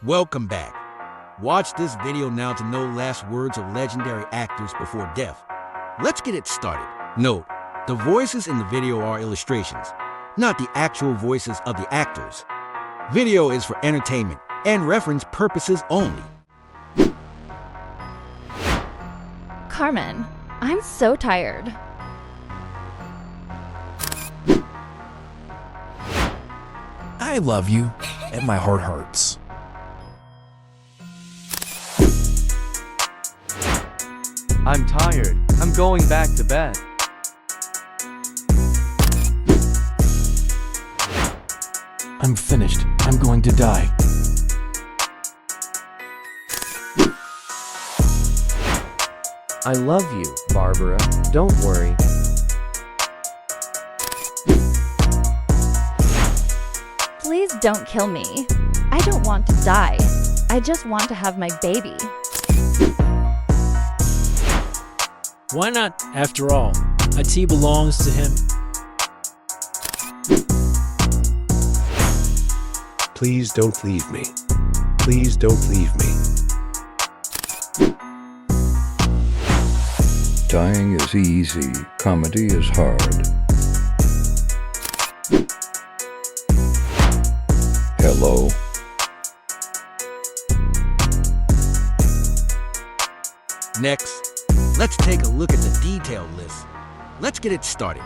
Welcome back. Watch this video now to know last words of legendary actors before death. Let's get it started. Note, the voices in the video are illustrations, not the actual voices of the actors. Video is for entertainment and reference purposes only. Carmen, I'm so tired. I love you, and my heart hurts. I'm tired. I'm going back to bed. I'm finished. I'm going to die. I love you, Barbara. Don't worry. Please don't kill me. I don't want to die. I just want to have my baby. Why not, after all? A tea belongs to him. Please don't leave me. Please don't leave me. Dying is easy, comedy is hard. Hello? Next, let's take a look at the detailed list. Let's get it started.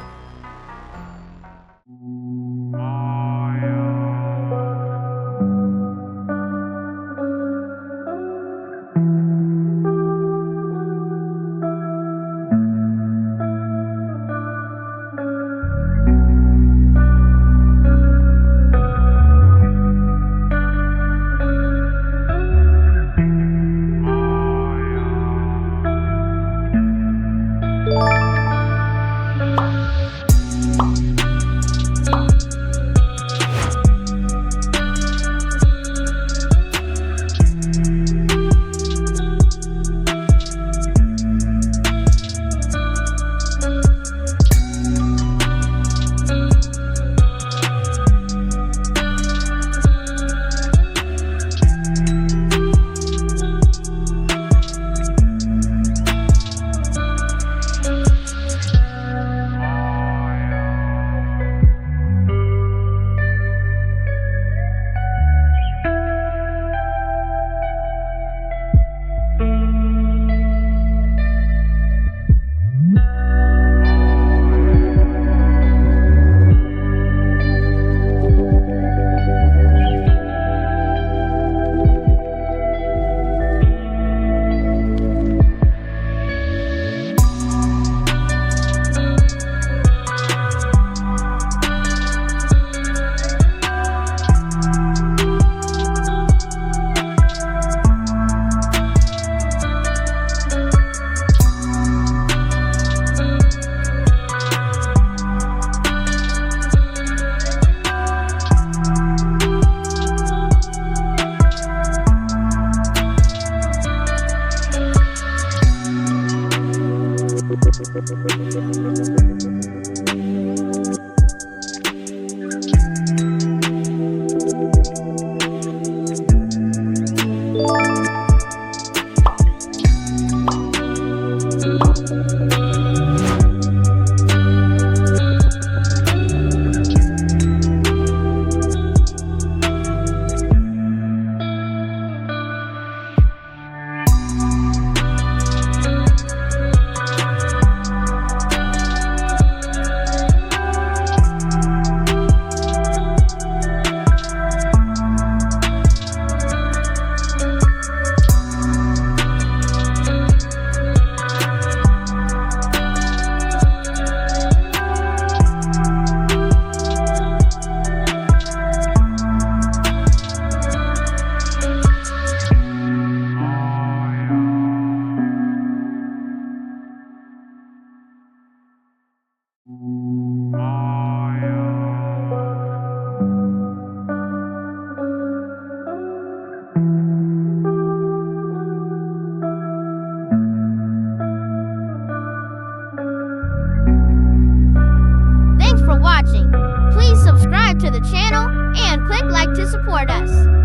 Thanks for watching. Please subscribe to the channel and click like to support us.